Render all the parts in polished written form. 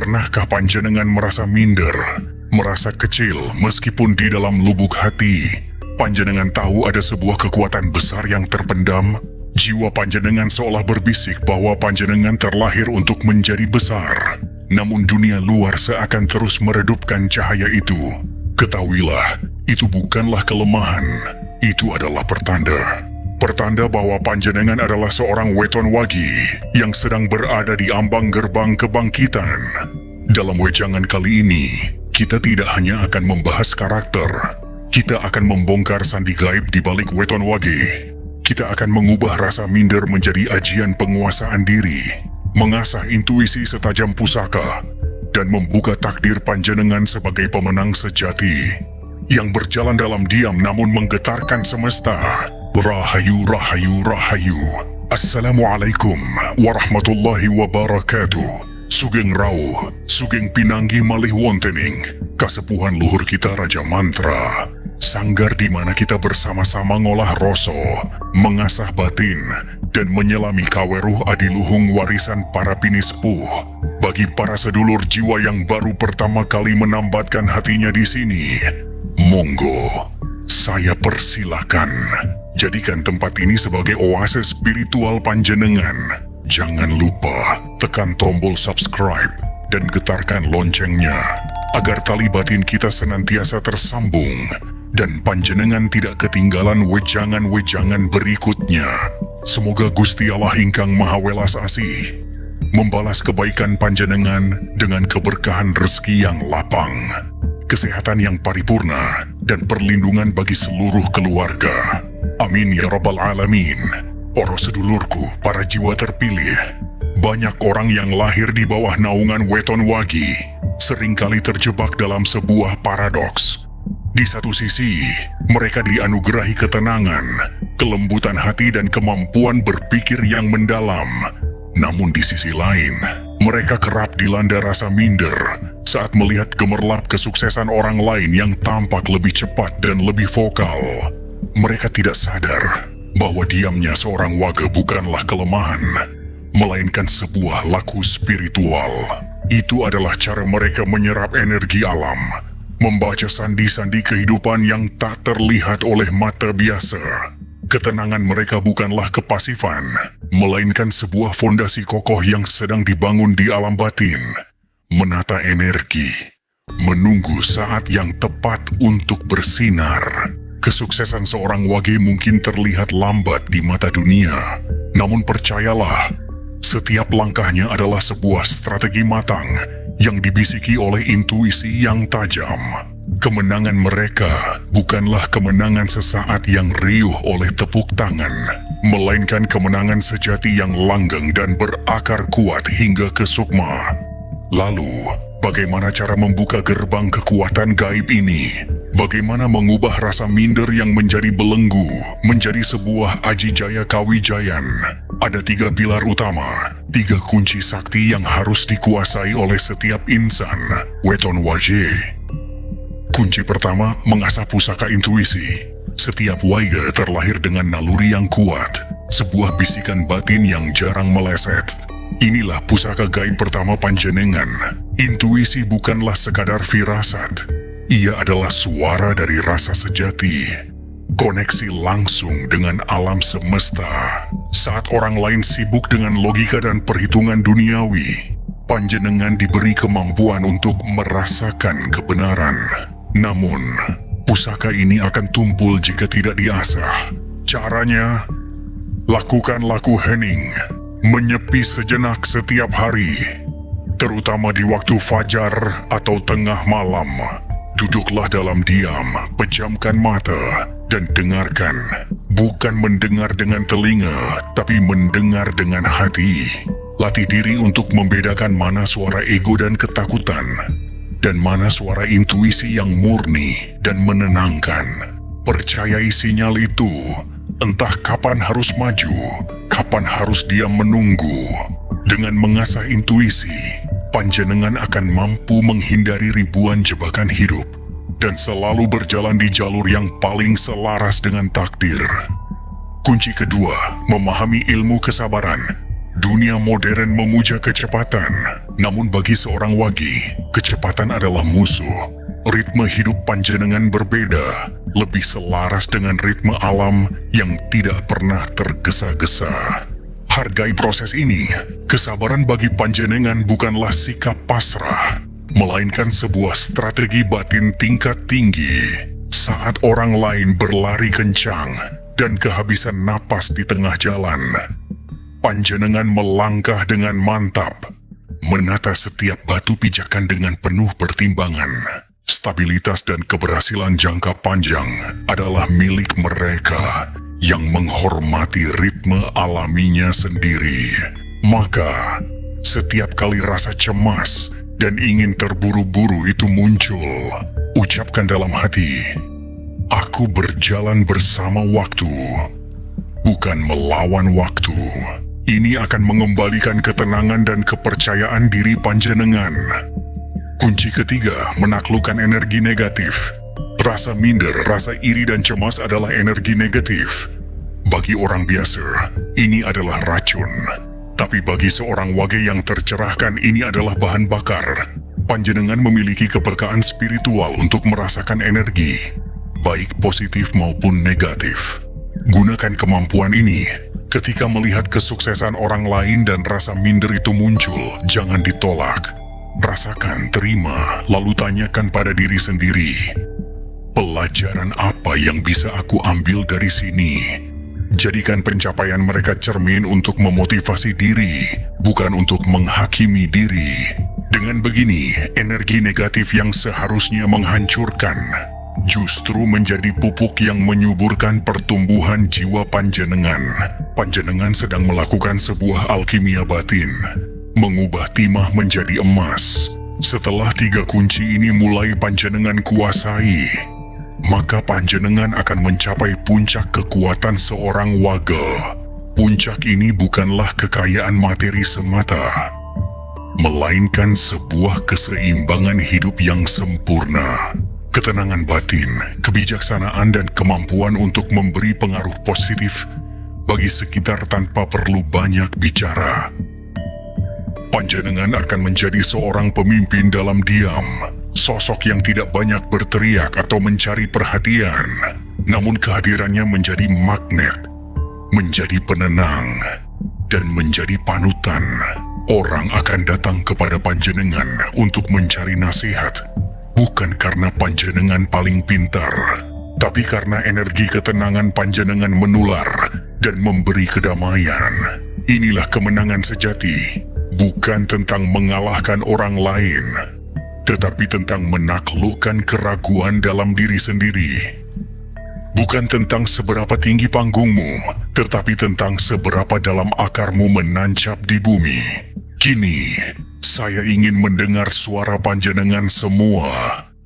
Pernahkah panjenengan merasa minder, merasa kecil meskipun di dalam lubuk hati panjenengan tahu ada sebuah kekuatan besar yang terpendam? Jiwa panjenengan seolah berbisik bahwa panjenengan terlahir untuk menjadi besar, namun dunia luar seakan terus meredupkan cahaya itu. Ketahuilah, itu bukanlah kelemahan, itu adalah pertanda. Pertanda bahwa panjenengan adalah seorang weton wagi yang sedang berada di ambang gerbang kebangkitan. Dalam wejangan kali ini, kita tidak hanya akan membahas karakter, kita akan membongkar sandi gaib di balik weton wagi. Kita akan mengubah rasa minder menjadi ajian penguasaan diri, mengasah intuisi setajam pusaka, dan membuka takdir panjenengan sebagai pemenang sejati yang berjalan dalam diam namun menggetarkan semesta. Rahayu, rahayu, rahayu. Assalamualaikum warahmatullahi wabarakatuh. Sugeng Rauh, Sugeng Pinanggi malih wontening kasepuhan luhur kita Raja Mantra. Sanggar di mana kita bersama-sama ngolah rasa, mengasah batin, dan menyelami kaweruh adiluhung warisan para pinispuh. Bagi para sedulur jiwa yang baru pertama kali menambatkan hatinya di sini, monggo, saya persilakan. Jadikan tempat ini sebagai oasis spiritual panjenengan. Jangan lupa tekan tombol subscribe dan getarkan loncengnya agar tali batin kita senantiasa tersambung dan panjenengan tidak ketinggalan wejangan-wejangan berikutnya. Semoga Gusti Allah ingkang Maha Welas Asih membalas kebaikan panjenengan dengan keberkahan rezeki yang lapang, kesehatan yang paripurna, dan perlindungan bagi seluruh keluarga. Amin ya Rabbal Alamin. Para sedulurku, para jiwa terpilih, banyak orang yang lahir di bawah naungan weton wagi seringkali terjebak dalam sebuah paradoks. Di satu sisi, mereka dianugerahi ketenangan, kelembutan hati dan kemampuan berpikir yang mendalam. Namun di sisi lain, mereka kerap dilanda rasa minder saat melihat gemerlap kesuksesan orang lain yang tampak lebih cepat dan lebih vokal. Mereka tidak sadar bahwa diamnya seorang waga bukanlah kelemahan, melainkan sebuah laku spiritual. Itu adalah cara mereka menyerap energi alam, membaca sandi-sandi kehidupan yang tak terlihat oleh mata biasa. Ketenangan mereka bukanlah kepasifan, melainkan sebuah fondasi kokoh yang sedang dibangun di alam batin. Menata energi, menunggu saat yang tepat untuk bersinar. Kesuksesan seorang wage mungkin terlihat lambat di mata dunia, namun percayalah, setiap langkahnya adalah sebuah strategi matang yang dibisiki oleh intuisi yang tajam. Kemenangan mereka bukanlah kemenangan sesaat yang riuh oleh tepuk tangan, melainkan kemenangan sejati yang langgeng dan berakar kuat hingga ke sukma. Lalu, bagaimana cara membuka gerbang kekuatan gaib ini? Bagaimana mengubah rasa minder yang menjadi belenggu, menjadi sebuah ajijaya kawijayan? Ada 3 pilar utama, 3 kunci sakti yang harus dikuasai oleh setiap insan, weton wage. Kunci pertama, mengasah pusaka intuisi. Setiap waiga terlahir dengan naluri yang kuat, sebuah bisikan batin yang jarang meleset. Inilah pusaka gaib pertama panjenengan. Intuisi bukanlah sekadar firasat. Ia adalah suara dari rasa sejati. Koneksi langsung dengan alam semesta. Saat orang lain sibuk dengan logika dan perhitungan duniawi, panjenengan diberi kemampuan untuk merasakan kebenaran. Namun, pusaka ini akan tumpul jika tidak diasah. Caranya, lakukan laku hening, menyepi sejenak setiap hari, terutama di waktu fajar atau tengah malam. Duduklah dalam diam, pejamkan mata, dan dengarkan. Bukan mendengar dengan telinga, tapi mendengar dengan hati. Latih diri untuk membedakan mana suara ego dan ketakutan, dan mana suara intuisi yang murni dan menenangkan. Percayai sinyal itu, entah kapan harus maju, kapan harus diam menunggu. Dengan mengasah intuisi, panjenengan akan mampu menghindari ribuan jebakan hidup dan selalu berjalan di jalur yang paling selaras dengan takdir. Kunci kedua, memahami ilmu kesabaran. Dunia modern memuja kecepatan, Namun bagi seorang wagi, kecepatan adalah musuh. Ritme hidup panjenengan berbeda, lebih selaras dengan ritme alam yang tidak pernah tergesa-gesa. Hargai proses ini. Kesabaran bagi panjenengan bukanlah sikap pasrah, melainkan sebuah strategi batin tingkat tinggi. Saat orang lain berlari kencang dan kehabisan napas di tengah jalan, panjenengan melangkah dengan mantap, menata setiap batu pijakan dengan penuh pertimbangan. Stabilitas dan keberhasilan jangka panjang adalah milik mereka yang menghormati ritme alaminya sendiri. Maka, setiap kali rasa cemas dan ingin terburu-buru itu muncul, ucapkan dalam hati, "Aku berjalan bersama waktu, bukan melawan waktu." Ini akan mengembalikan ketenangan dan kepercayaan diri panjenengan. Kunci ketiga, menaklukkan energi negatif. Rasa minder, rasa iri dan cemas adalah energi negatif. Bagi orang biasa, ini adalah racun. Tapi bagi seorang wage yang tercerahkan, ini adalah bahan bakar. Panjenengan memiliki kepekaan spiritual untuk merasakan energi, baik positif maupun negatif. Gunakan kemampuan ini. Ketika melihat kesuksesan orang lain dan rasa minder itu muncul, jangan ditolak. Rasakan, terima, lalu tanyakan pada diri sendiri, pelajaran apa yang bisa aku ambil dari sini? Jadikan pencapaian mereka cermin untuk memotivasi diri, bukan untuk menghakimi diri. Dengan begini, energi negatif yang seharusnya menghancurkan, justru menjadi pupuk yang menyuburkan pertumbuhan jiwa panjenengan. Panjenengan sedang melakukan sebuah alkimia batin, mengubah timah menjadi emas. Setelah 3 kunci ini mulai panjenengan kuasai, maka panjenengan akan mencapai puncak kekuatan seorang waga. Puncak ini bukanlah kekayaan materi semata, melainkan sebuah keseimbangan hidup yang sempurna. Ketenangan batin, kebijaksanaan dan kemampuan untuk memberi pengaruh positif bagi sekitar tanpa perlu banyak bicara. Panjenengan akan menjadi seorang pemimpin dalam diam, sosok yang tidak banyak berteriak atau mencari perhatian, namun kehadirannya menjadi magnet, menjadi penenang, dan menjadi panutan. Orang akan datang kepada panjenengan untuk mencari nasihat, bukan karena panjenengan paling pintar, tapi karena energi ketenangan panjenengan menular dan memberi kedamaian. Inilah kemenangan sejati, bukan tentang mengalahkan orang lain, tetapi tentang menaklukkan keraguan dalam diri sendiri. Bukan tentang seberapa tinggi panggungmu, tetapi tentang seberapa dalam akarmu menancap di bumi. Kini, saya ingin mendengar suara panjenengan semua.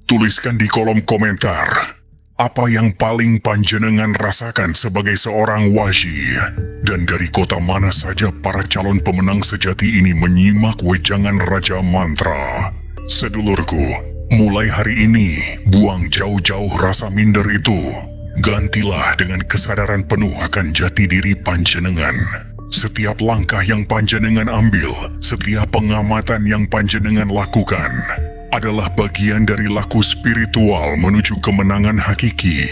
Tuliskan di kolom komentar, apa yang paling panjenengan rasakan sebagai seorang wasi, dan dari kota mana saja para calon pemenang sejati ini menyimak wejangan Raja Mantra. Sedulurku, mulai hari ini, buang jauh-jauh rasa minder itu. Gantilah dengan kesadaran penuh akan jati diri panjenengan. Setiap langkah yang panjenengan ambil, setiap pengamatan yang panjenengan lakukan, adalah bagian dari laku spiritual menuju kemenangan hakiki.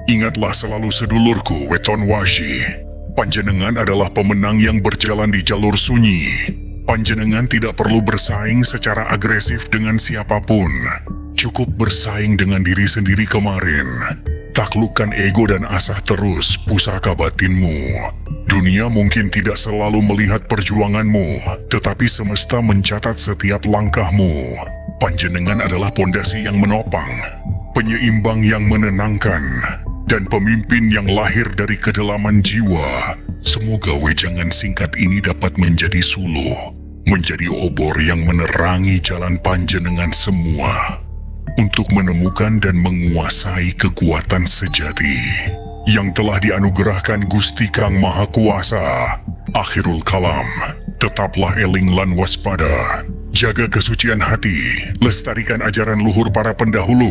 Ingatlah selalu sedulurku, weton washi, panjenengan adalah pemenang yang berjalan di jalur sunyi. Panjenengan tidak perlu bersaing secara agresif dengan siapapun. Cukup bersaing dengan diri sendiri kemarin. Taklukkan ego dan asah terus pusaka batinmu. Dunia mungkin tidak selalu melihat perjuanganmu, tetapi semesta mencatat setiap langkahmu. Panjenengan adalah pondasi yang menopang, penyeimbang yang menenangkan, dan pemimpin yang lahir dari kedalaman jiwa. Semoga wejangan singkat ini dapat menjadi suluh, menjadi obor yang menerangi jalan panjenengan semua, untuk menemukan dan menguasai kekuatan sejati yang telah dianugerahkan Gusti Kang Maha Kuasa. Akhirul kalam, tetaplah eling lan waspada. Jaga kesucian hati, lestarikan ajaran luhur para pendahulu.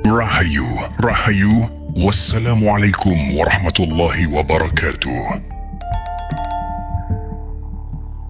Rahayu, rahayu, wassalamualaikum warahmatullahi wabarakatuh.